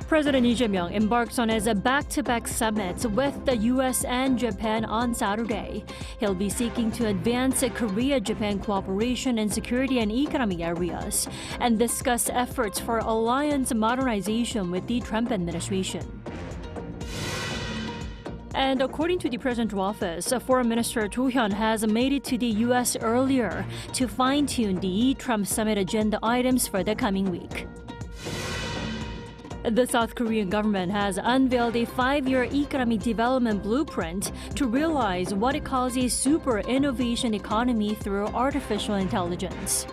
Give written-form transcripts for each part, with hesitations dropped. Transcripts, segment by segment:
President Lee Jae Myung embarks on his back-to-back summits with the U.S. and Japan on Saturday. He'll be seeking to advance Korea-Japan cooperation in security and economic areas and discuss efforts for alliance modernization with the Trump administration. And according to the presidential office, Foreign Minister Cho Hyun has made it to the U.S. earlier to fine-tune the Trump summit agenda items for the coming week. The South Korean government has unveiled a 5-year economic development blueprint to realize what it calls a super innovation economy through artificial intelligence.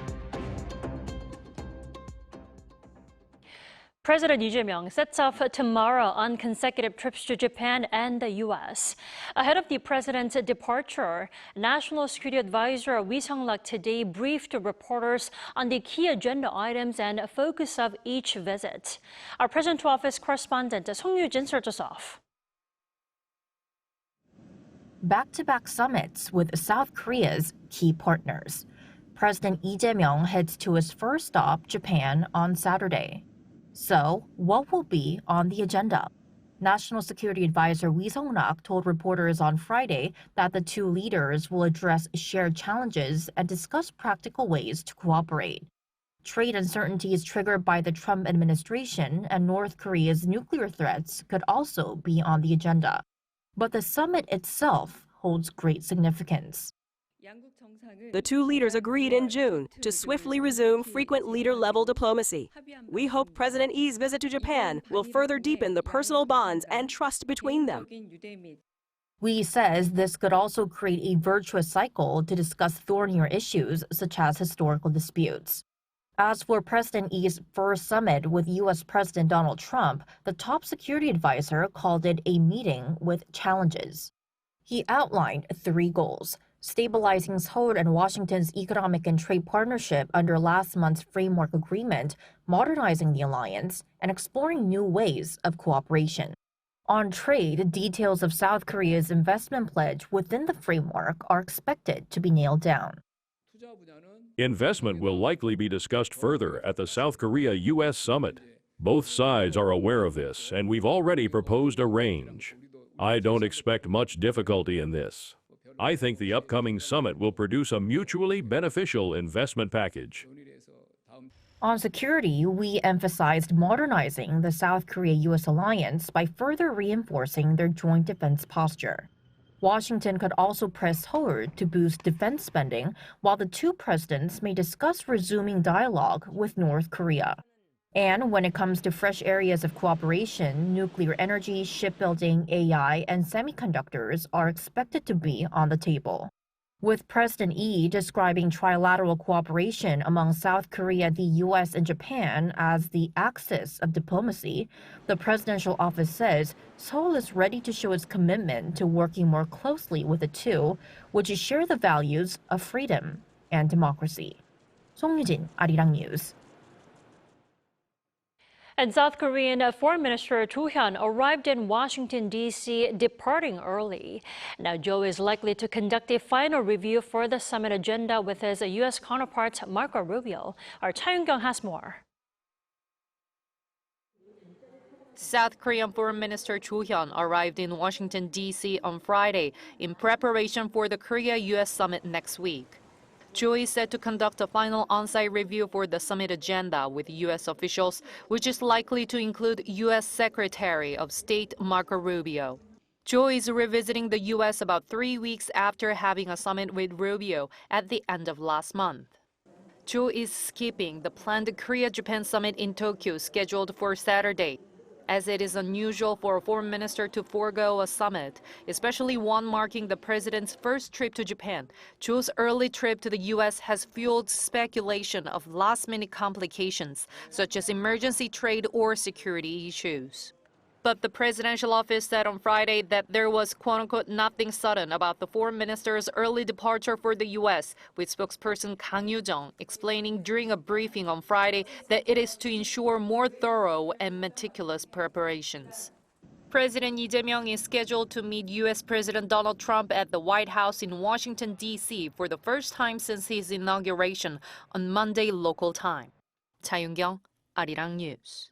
President Lee Jae Myung sets off tomorrow on consecutive trips to Japan and the U.S. Ahead of the president's departure, National Security Advisor Lee Sung-lak today briefed reporters on the key agenda items and focus of each visit. Our presidential office correspondent Song Yoo-jin starts us off. Back-to-back summits with South Korea's key partners. President Lee Jae Myung heads to his first stop, Japan, on Saturday. So, what will be on the agenda? National Security Advisor Lee Sung-lak told reporters on Friday that the two leaders will address shared challenges and discuss practical ways to cooperate. Trade uncertainties triggered by the Trump administration and North Korea's nuclear threats could also be on the agenda. But the summit itself holds great significance. The two leaders agreed in June to swiftly resume frequent leader-level diplomacy. We hope President Lee's visit to Japan will further deepen the personal bonds and trust between them. Lee says this could also create a virtuous cycle to discuss thornier issues such as historical disputes. As for President Lee's first summit with U.S. President Donald Trump, the top security advisor called it a meeting with challenges. He outlined 3 goals: stabilizing Seoul and Washington's economic and trade partnership under last month's framework agreement, modernizing the alliance, and exploring new ways of cooperation. On trade, details of South Korea's investment pledge within the framework are expected to be nailed down. Investment will likely be discussed further at the South Korea-U.S. summit. Both sides are aware of this, and we've already proposed a range. I don't expect much difficulty in this. I think the upcoming summit will produce a mutually beneficial investment package. On security, we emphasized modernizing the South Korea-U.S. alliance by further reinforcing their joint defense posture. Washington could also press Seoul to boost defense spending, while the two presidents may discuss resuming dialogue with North Korea. And when it comes to fresh areas of cooperation, nuclear energy, shipbuilding, AI, and semiconductors are expected to be on the table. With President Lee describing trilateral cooperation among South Korea, the U.S., and Japan as the axis of diplomacy, the presidential office says Seoul is ready to show its commitment to working more closely with the two, which share the values of freedom and democracy. Song Yoo-jin, Arirang News. And South Korean Foreign Minister Cho Hyun arrived in Washington, D.C., departing early. Now, Cho is likely to conduct a final review for the summit agenda with his U.S. counterpart, Marco Rubio. Our Cha Yoon-kyung has more. South Korean Foreign Minister Cho Hyun arrived in Washington, D.C. on Friday in preparation for the Korea-U.S. summit next week. Cho is set to conduct a final on-site review for the summit agenda with U.S. officials, which is likely to include U.S. Secretary of State Marco Rubio. Cho is revisiting the U.S. about 3 weeks after having a summit with Rubio at the end of last month. Cho is skipping the planned Korea-Japan summit in Tokyo scheduled for Saturday, as it is unusual for a foreign minister to forego a summit, especially one marking the president's first trip to Japan. Cho's early trip to the U.S. has fueled speculation of last-minute complications, such as emergency trade or security issues. But the presidential office said on Friday that there was quote-unquote nothing sudden about the foreign minister's early departure for the U.S., with spokesperson Kang Yoo-jung explaining during a briefing on Friday that it is to ensure more thorough and meticulous preparations. President Lee Jae Myung is scheduled to meet U.S. President Donald Trump at the White House in Washington, D.C. for the first time since his inauguration on Monday local time. Cha Yoon-kyung, Arirang News.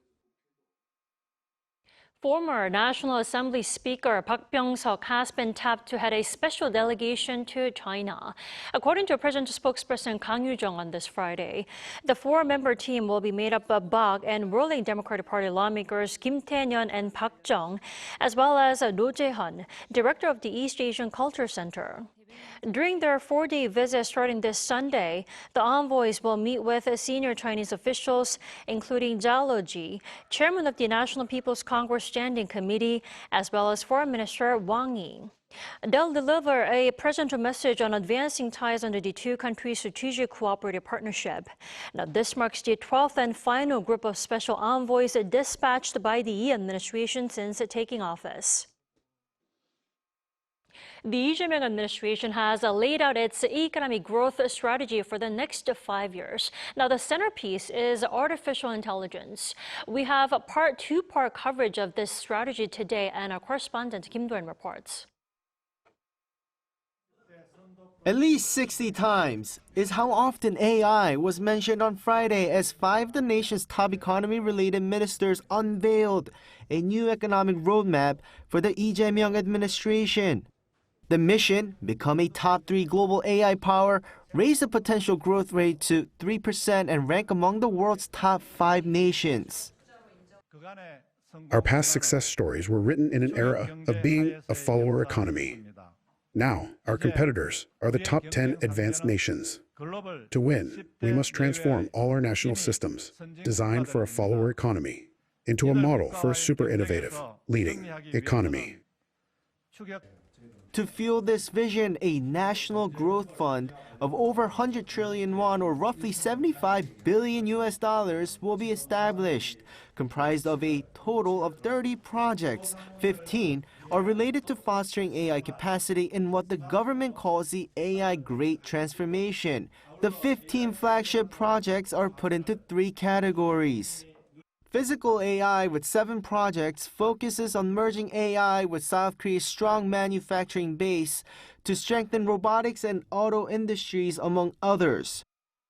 Former National Assembly Speaker Park Byung-seok has been tapped to head a special delegation to China. According to Presidential spokesperson Kang Yoo-jung on this Friday, the four-member team will be made up of Bak and ruling Democratic Party lawmakers Kim Tae-yeon and Park Jung, as well as Lee Jae Myung, director of the East Asian Culture Center. During their four-day visit starting this Sunday, the envoys will meet with senior Chinese officials, including Zhao Leji, chairman of the National People's Congress Standing Committee, as well as Foreign Minister Wang Yi. They'll deliver a presidential message on advancing ties under the two countries' strategic cooperative partnership. Now, this marks the 12th and final group of special envoys dispatched by the Lee administration since taking office. The Lee Jae Myung administration has laid out its economic growth strategy for the next 5 years. Now, the centerpiece is artificial intelligence. We have two-part coverage of this strategy today, and our correspondent Kim Do-yeon reports. At least 60 times is how often AI was mentioned on Friday as 5 of the nation's top economy-related ministers unveiled a new economic roadmap for the Lee Jae Myung administration. The mission, become a top 3 global AI power, raise the potential growth rate to 3% and rank among the world's top 5 nations. Our past success stories were written in an era of being a follower economy. Now, our competitors are the top 10 advanced nations. To win, we must transform all our national systems, designed for a follower economy, into a model for a super innovative, leading economy. To fuel this vision, a national growth fund of over 100 trillion won or roughly $75 billion will be established, comprised of a total of 30 projects. 15 are related to fostering AI capacity in what the government calls the AI Great Transformation. The 15 flagship projects are put into 3 categories. Physical AI, with 7 projects, focuses on merging AI with South Korea's strong manufacturing base to strengthen robotics and auto industries, among others.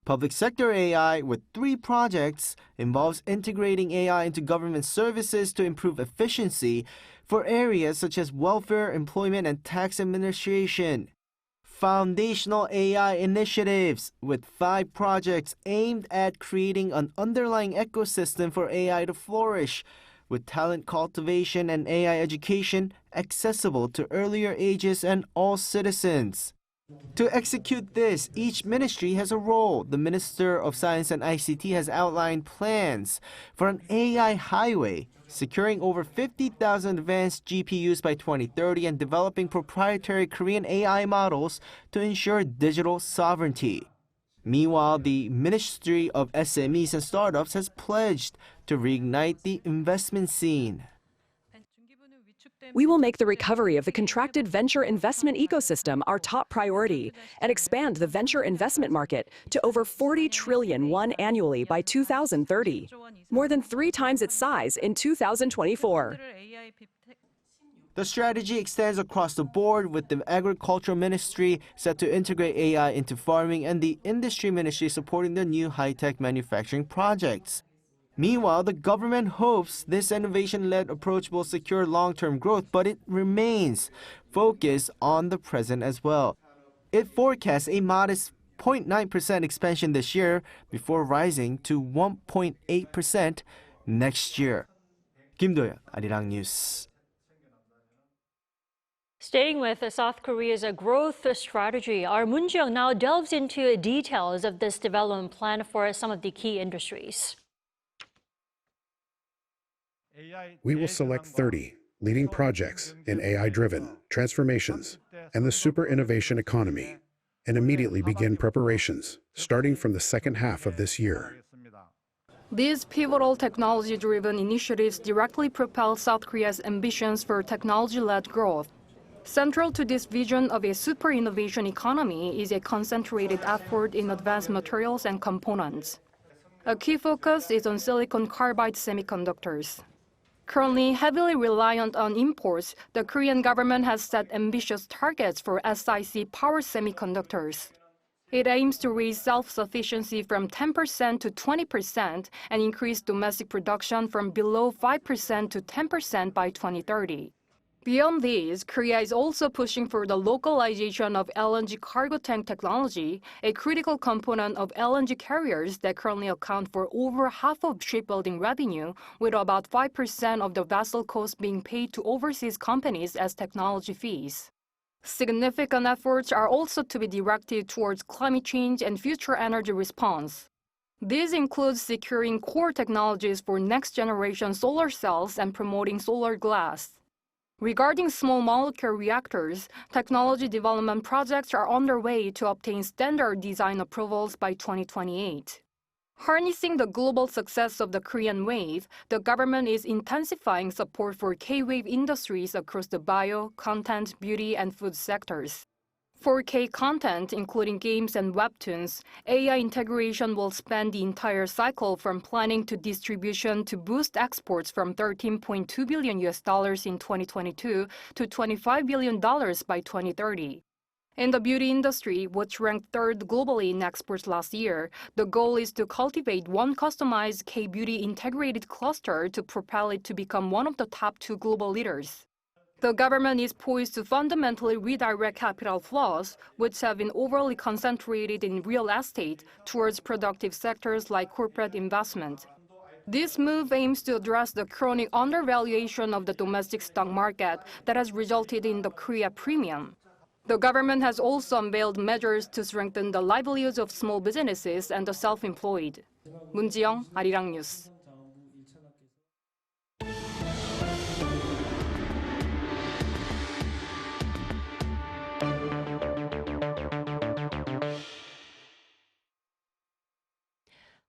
Public sector AI, with 3 projects, involves integrating AI into government services to improve efficiency for areas such as welfare, employment, and tax administration. Foundational AI initiatives, with 5 projects aimed at creating an underlying ecosystem for AI to flourish, with talent cultivation and AI education accessible to earlier ages and all citizens. To execute this, each ministry has a role. The Minister of Science and ICT has outlined plans for an AI highway, securing over 50,000 advanced GPUs by 2030 and developing proprietary Korean AI models to ensure digital sovereignty. Meanwhile, the Ministry of SMEs and Startups has pledged to reignite the investment scene. We will make the recovery of the contracted venture investment ecosystem our top priority and expand the venture investment market to over 40 trillion won annually by 2030, more than 3 times its size in 2024. The strategy extends across the board, with the Agricultural Ministry set to integrate AI into farming and the Industry Ministry supporting the new high-tech manufacturing projects. Meanwhile, the government hopes this innovation-led approach will secure long-term growth, but it remains focused on the present as well. It forecasts a modest 0.9% expansion this year before rising to 1.8% next year. Kim Do-yeon, Arirang News. Staying with South Korea's growth strategy, our Moon Soo-young now delves into details of this development plan for some of the key industries. We will select 30 leading projects in AI-driven transformations and the super innovation economy and immediately begin preparations, starting from the second half of this year. These pivotal technology-driven initiatives directly propel South Korea's ambitions for technology-led growth. Central to this vision of a super innovation economy is a concentrated effort in advanced materials and components. A key focus is on silicon carbide semiconductors. Currently heavily reliant on imports, the Korean government has set ambitious targets for SiC power semiconductors. It aims to raise self-sufficiency from 10% to 20% and increase domestic production from below 5% to 10% by 2030. Beyond these, Korea is also pushing for the localization of LNG cargo tank technology, a critical component of LNG carriers that currently account for over half of shipbuilding revenue, with about 5% of the vessel cost being paid to overseas companies as technology fees. Significant efforts are also to be directed towards climate change and future energy response. These include securing core technologies for next-generation solar cells and promoting solar glass. Regarding small molecule reactors, technology development projects are underway to obtain standard design approvals by 2028. Harnessing the global success of the Korean wave, the government is intensifying support for K-wave industries across the bio, content, beauty, and food sectors. For K-content, including games and webtoons, AI integration will span the entire cycle from planning to distribution to boost exports from $13.2 billion in 2022 to $25 billion by 2030. In the beauty industry, which ranked third globally in exports last year, the goal is to cultivate one customized K-beauty integrated cluster to propel it to become one of the top 2 global leaders. The government is poised to fundamentally redirect capital flows, which have been overly concentrated in real estate, towards productive sectors like corporate investment. This move aims to address the chronic undervaluation of the domestic stock market that has resulted in the Korea premium. The government has also unveiled measures to strengthen the livelihoods of small businesses and the self-employed. 문지영, 아리랑 뉴스.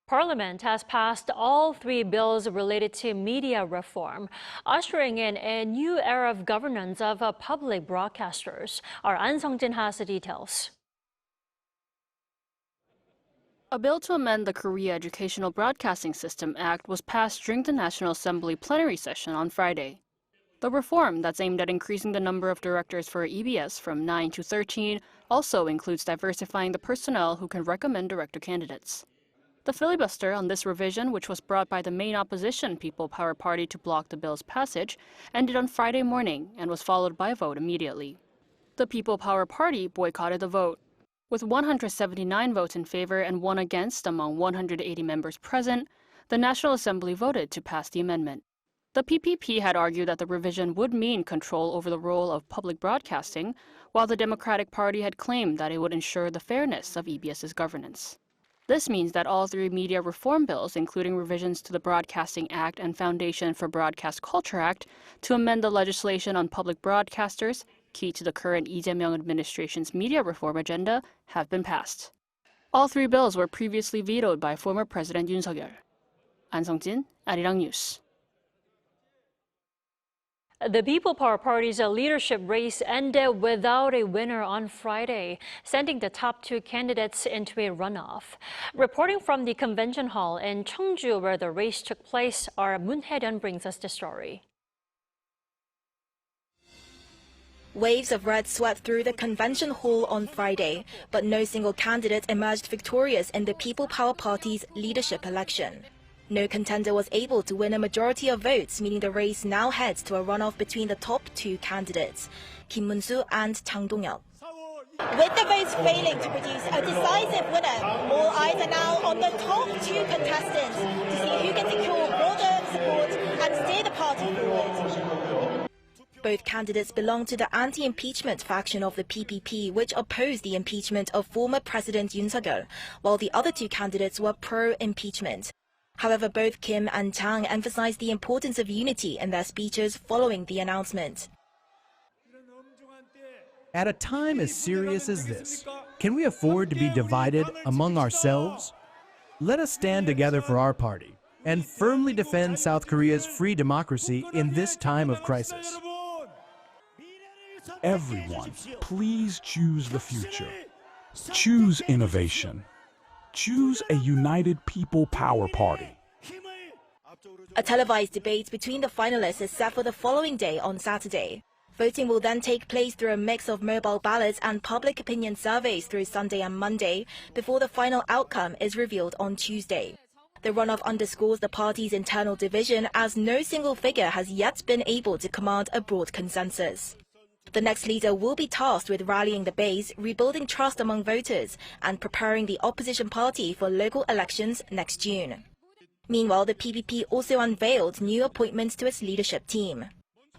Parliament has passed all 3 bills related to media reform, ushering in a new era of governance of public broadcasters. Our An Sung-jin has the details. A bill to amend the Korea Educational Broadcasting System Act was passed during the National Assembly plenary session on Friday. The reform, that's aimed at increasing the number of directors for EBS from 9 to 13, also includes diversifying the personnel who can recommend director candidates. The filibuster on this revision, which was brought by the main opposition People Power Party to block the bill's passage, ended on Friday morning and was followed by a vote immediately. The People Power Party boycotted the vote. With 179 votes in favor and 1 against among 180 members present, the National Assembly voted to pass the amendment. The PPP had argued that the revision would mean control over the role of public broadcasting, while the Democratic Party had claimed that it would ensure the fairness of EBS's governance. This means that all 3 media reform bills, including revisions to the Broadcasting Act and Foundation for Broadcast Culture Act, to amend the legislation on public broadcasters, key to the current Lee Jae Myung administration's media reform agenda, have been passed. All 3 bills were previously vetoed by former President Yoon Suk-yeol. An Sung-jin, Arirang News. The People Power Party's leadership race ended without a winner on Friday, sending the top 2 candidates into a runoff. Reporting from the convention hall in Cheongju, where the race took place, our Moon Hae-ryun brings us the story. Waves of red swept through the convention hall on Friday, but no single candidate emerged victorious in the People Power Party's leadership election. No contender was able to win a majority of votes, meaning the race now heads to a runoff between the top 2 candidates, Moon-soo and Jang Dong-hyeok. With the votes failing to produce a decisive winner, all eyes are now on the top 2 contestants to see who can secure broader support and steer the party forward. Both candidates belong to the anti-impeachment faction of the PPP, which opposed the impeachment of former President Yoon Suk-yeol, while the other 2 candidates were pro-impeachment. However, both Kim and Chang emphasized the importance of unity in their speeches following the announcement. At a time as serious as this, can we afford to be divided among ourselves? Let us stand together for our party and firmly defend South Korea's free democracy in this time of crisis. Everyone, please choose the future. Choose innovation. Choose a united People Power Party. A televised debate between the finalists is set for the following day on Saturday. Voting will then take place through a mix of mobile ballots and public opinion surveys through Sunday and Monday, before the final outcome is revealed on Tuesday. The runoff underscores the party's internal division, as no single figure has yet been able to command a broad consensus. The next leader will be tasked with rallying the base, rebuilding trust among voters, and preparing the opposition party for local elections next June. Meanwhile, the PPP also unveiled new appointments to its leadership team.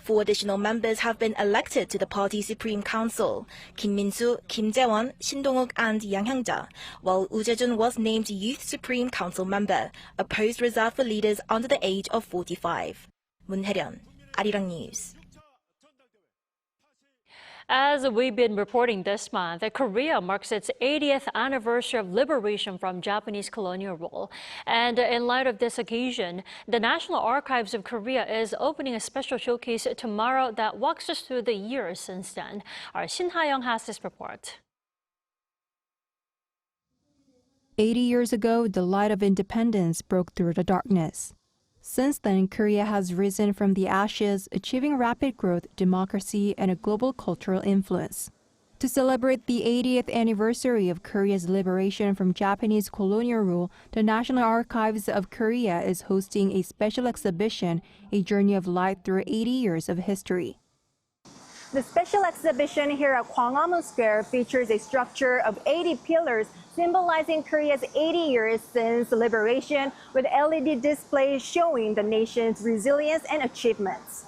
4 additional members have been elected to the party's Supreme Council: Kim Min-soo, Kim Jae-won, Shin Dong-hyeok and Yang Hyung-ja, while Woo Jae-jun was named Youth Supreme Council member, a post reserved for leaders under the age of 45. Moon Hae-ryun, Arirang News. As we've been reporting this month, Korea marks its 80th anniversary of liberation from Japanese colonial rule. And in light of this occasion, the National Archives of Korea is opening a special showcase tomorrow that walks us through the years since then. Our Shin Ha-young has this report. 80 years ago, the light of independence broke through the darkness. Since then, Korea has risen from the ashes, achieving rapid growth, democracy, and a global cultural influence. To celebrate the 80th anniversary of Korea's liberation from Japanese colonial rule, the National Archives of Korea is hosting a special exhibition, A Journey of Light Through 80 Years of History. The special exhibition here at Gwanghwamun Square features a structure of 80 pillars symbolizing Korea's 80 years since liberation, with LED displays showing the nation's resilience and achievements.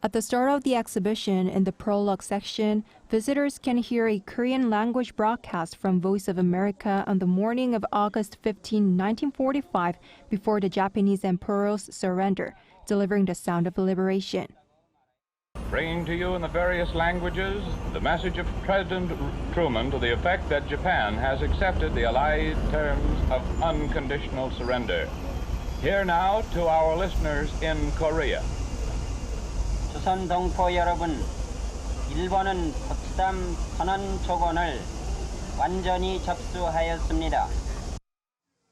At the start of the exhibition, in the prologue section, visitors can hear a Korean language broadcast from Voice of America on the morning of August 15, 1945, before the Japanese emperor's surrender, delivering the sound of liberation. Bringing to you in the various languages the message of President Truman to the effect that Japan has accepted the Allied terms of unconditional surrender. Here now to our listeners in Korea. 조선 동포 여러분, 일본은 포츠담 선언 조건을 완전히 접수하였습니다.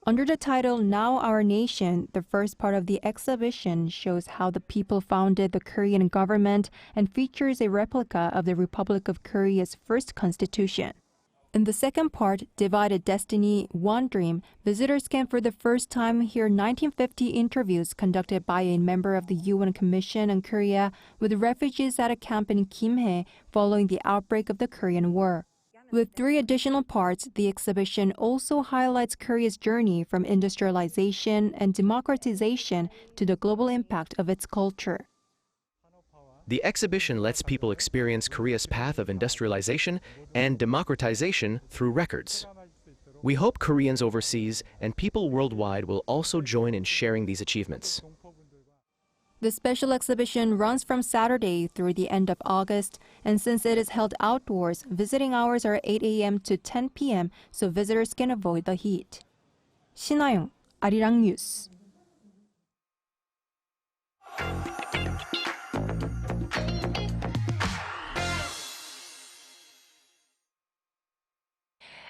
Under the title Now Our Nation, the first part of the exhibition shows how the people founded the Korean government and features a replica of the Republic of Korea's first constitution. In the second part, Divided Destiny, One Dream, visitors can for the first time hear 1950 interviews conducted by a member of the UN Commission on Korea with refugees at a camp in Kimhae following the outbreak of the Korean War. With 3 additional parts, the exhibition also highlights Korea's journey from industrialization and democratization to the global impact of its culture. The exhibition lets people experience Korea's path of industrialization and democratization through records. We hope Koreans overseas and people worldwide will also join in sharing these achievements. The special exhibition runs from Saturday through the end of August, and since it is held outdoors, visiting hours are 8 a.m. to 10 p.m., so visitors can avoid the heat. Shin Ha-young, Arirang News.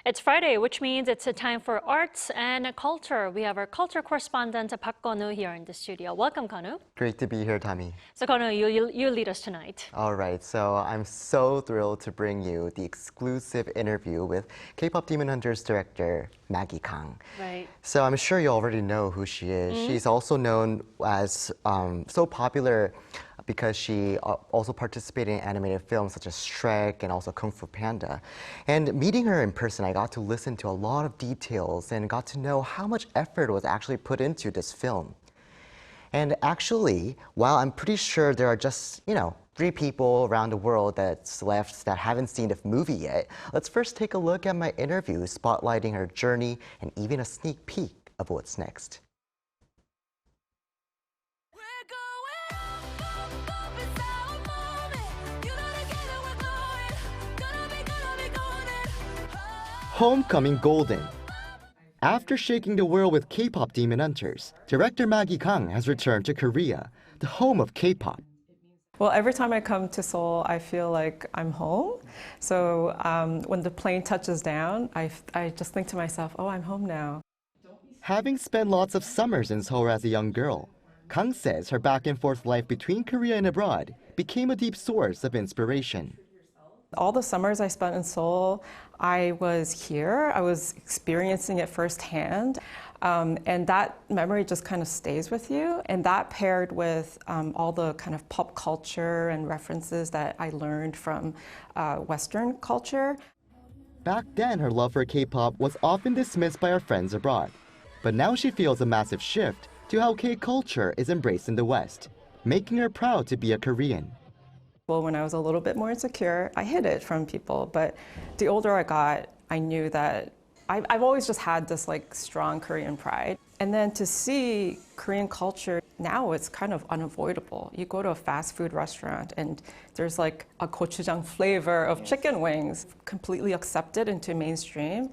It's Friday, which means it's a time for arts and culture. We have our culture correspondent, Park Konu, here in the studio. Welcome, Konu. Great to be here, Tammy. So, Konu, you lead us tonight. All right, so I'm so thrilled to bring you the exclusive interview with K-pop Demon Hunters director Maggie Kang. Right. So I'm sure you already know who she is. She's also known as so popular because she also participated in animated films such as Shrek and also Kung Fu Panda. And meeting her in person, I got to listen to a lot of details and got to know how much effort was actually put into this film. And actually, while I'm pretty sure there are just, 3 people around the world that's left that haven't seen the movie yet, let's first take a look at my interview spotlighting her journey and even a sneak peek of what's next. Homecoming Golden. After shaking the world with K-pop Demon Hunters, director Maggie Kang has returned to Korea, the home of K-pop. Well, every time I come to Seoul, I feel like I'm home. So when the plane touches down, I just think to myself, oh, I'm home now. Having spent lots of summers in Seoul as a young girl, Kang says her back-and-forth life between Korea and abroad became a deep source of inspiration. All the summers I spent in Seoul, I was here. I was experiencing it firsthand. And that memory just kind of stays with you. And that paired with all the kind of pop culture and references that I learned from Western culture. Back then, her love for K-pop was often dismissed by her friends abroad. But now she feels a massive shift to how K-culture is embraced in the West, making her proud to be a Korean. Well, when I was a little bit more insecure, I hid it from people. But the older I got, I knew that I've always just had this like strong Korean pride. And then to see Korean culture, now it's kind of unavoidable. You go to a fast food restaurant and there's like a gochujang flavor of chicken wings, completely accepted into mainstream.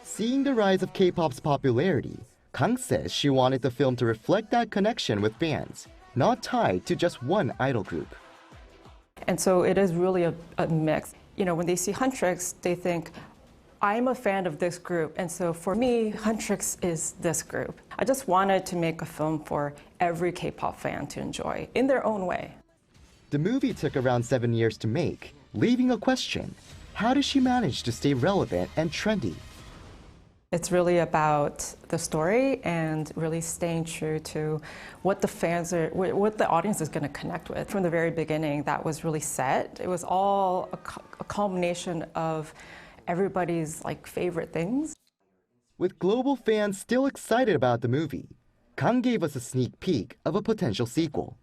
Seeing the rise of K-pop's popularity, Kang says she wanted the film to reflect that connection with fans, not tied to just one idol group. And so it is really a mix. You know, when they see Huntrix, they think, I'm a fan of this group, and so for me, Huntrix is this group. I just wanted to make a film for every K-pop fan to enjoy in their own way. The movie took around 7 years to make, leaving a question. How does she manage to stay relevant and trendy? It's really about the story and really staying true to what the fans are, what the audience is going to connect with. From the very beginning, that was really set. It was all a culmination of everybody's like favorite things. With global fans still excited about the movie, Kang gave us a sneak peek of a potential sequel.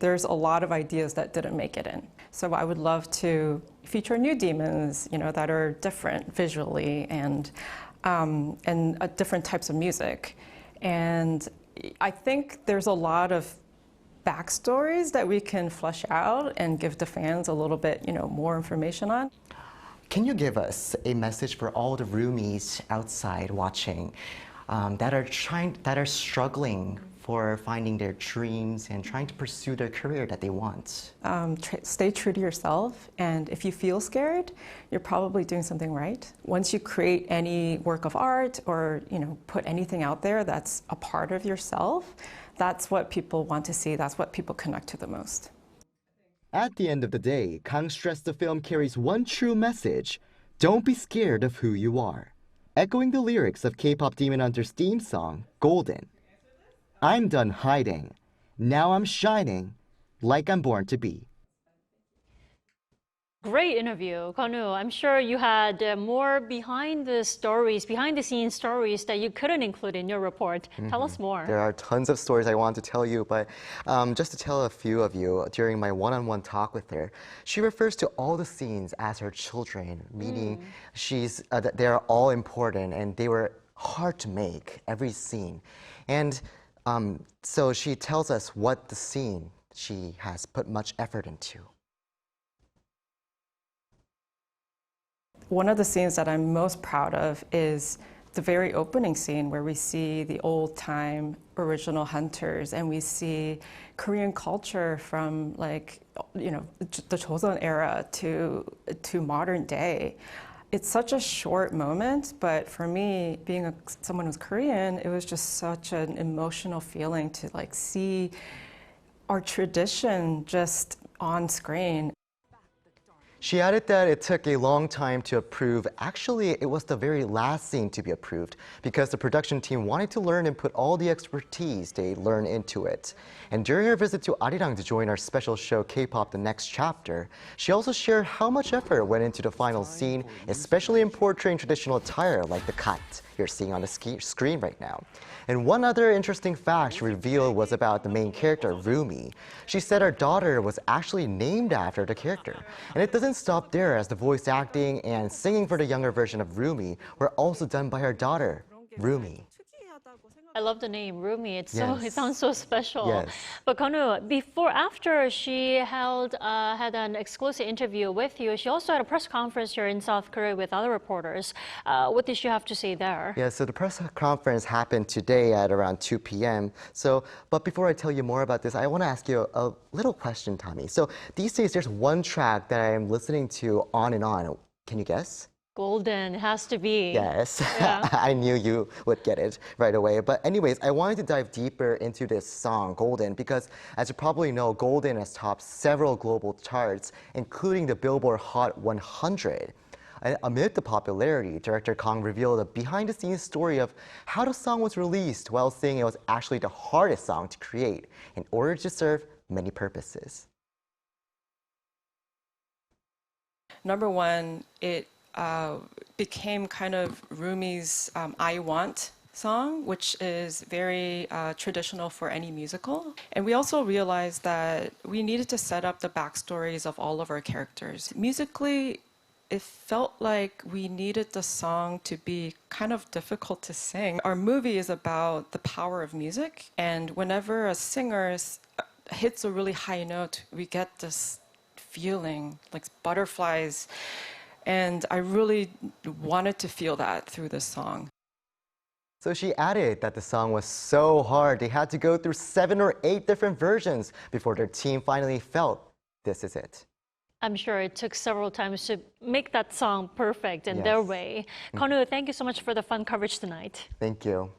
There's a lot of ideas that didn't make it in. So I would love to feature new demons, you know, that are different visually and different types of music. And I think there's a lot of backstories that we can flesh out and give the fans a little bit, you know, more information on. Can you give us a message for all the Rumis outside watching that are struggling for finding their dreams and trying to pursue their career that they want? Stay true to yourself, and if you feel scared, you're probably doing something right. Once you create any work of art or put anything out there that's a part of yourself, that's what people want to see, that's what people connect to the most. At the end of the day, Kang stressed the film carries one true message: don't be scared of who you are. Echoing the lyrics of K-pop Demon Hunter's theme song, Golden. I'm done hiding. Now I'm shining like I'm born to be. Great interview, Konu. I'm sure you had more behind-the-scenes stories that you couldn't include in your report. Tell us more. There are tons of stories I want to tell you, but just to tell a few of you, during my one-on-one talk with her, she refers to all the scenes as her children, meaning they're all important and they were hard to make, every scene. And so she tells us what the scene she has put much effort into. One of the scenes that I'm most proud of is the very opening scene where we see the old-time original hunters and we see Korean culture from the Joseon era to modern day. It's such a short moment, but for me, being someone who's Korean, it was just such an emotional feeling to see our tradition just on screen. She added that it took a long time to approve. Actually, it was the very last scene to be approved because the production team wanted to learn and put all the expertise they learned into it. And during her visit to Arirang to join our special show K-pop The Next Chapter, she also shared how much effort went into the final scene, especially in portraying traditional attire like the kat you're seeing on the screen right now. And one other interesting fact she revealed was about the main character, Rumi. She said her daughter was actually named after the character. And it doesn't stop there, as the voice acting and singing for the younger version of Rumi were also done by her daughter, Rumi. I love the name Rumi. It sounds so special. Yes. But Konu, after she had an exclusive interview with you, she also had a press conference here in South Korea with other reporters. What did she have to say there? Yeah, so the press conference happened today at around 2 p.m. But before I tell you more about this, I want to ask you a little question, Tommy. So these days, there's one track that I am listening to on and on. Can you guess? Golden has to be. Yes, Yeah. I knew you would get it right away. But anyways, I wanted to dive deeper into this song, Golden, because as you probably know, Golden has topped several global charts, including the Billboard Hot 100. And amid the popularity, director Kang revealed a behind-the-scenes story of how the song was released, while saying it was actually the hardest song to create in order to serve many purposes. Number one, it became kind of Rumi's I Want song, which is very traditional for any musical. And we also realized that we needed to set up the backstories of all of our characters. Musically, it felt like we needed the song to be kind of difficult to sing. Our movie is about the power of music, and whenever a singer hits a really high note, we get this feeling like butterflies, and I really wanted to feel that through this song. So she added that the song was so hard they had to go through 7 or 8 different versions before their team finally felt this is it. I'm sure it took several times to make that song perfect in their way. Konu, thank you so much for the fun coverage tonight. Thank you.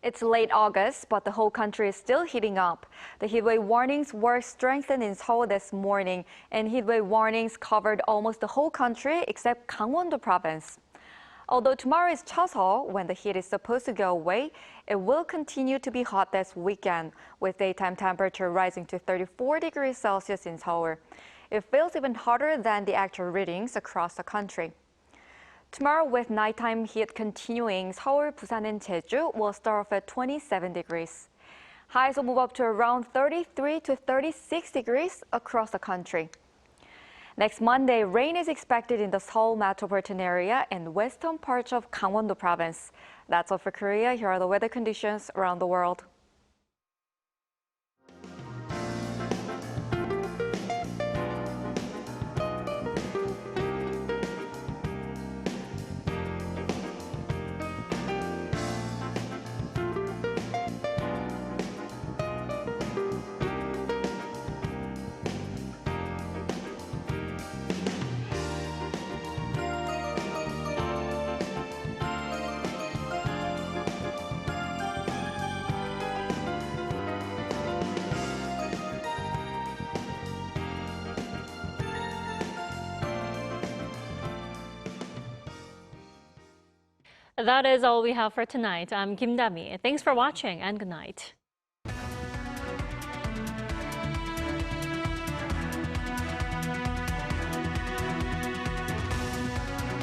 It's late August, but the whole country is still heating up. The heatwave warnings were strengthened in Seoul this morning, and heatwave warnings covered almost the whole country except Gangwon-do province. Although tomorrow is Cheoseo, when the heat is supposed to go away, it will continue to be hot this weekend, with daytime temperature rising to 34 degrees Celsius in Seoul. It feels even hotter than the actual readings across the country. Tomorrow, with nighttime heat continuing, Seoul, Busan, and Jeju will start off at 27 degrees. Highs will move up to around 33 to 36 degrees across the country. Next Monday, rain is expected in the Seoul metropolitan area and western parts of Gangwon-do province. That's all for Korea. Here are the weather conditions around the world. That is all we have for tonight. I'm Kim Dami. Thanks for watching and good night.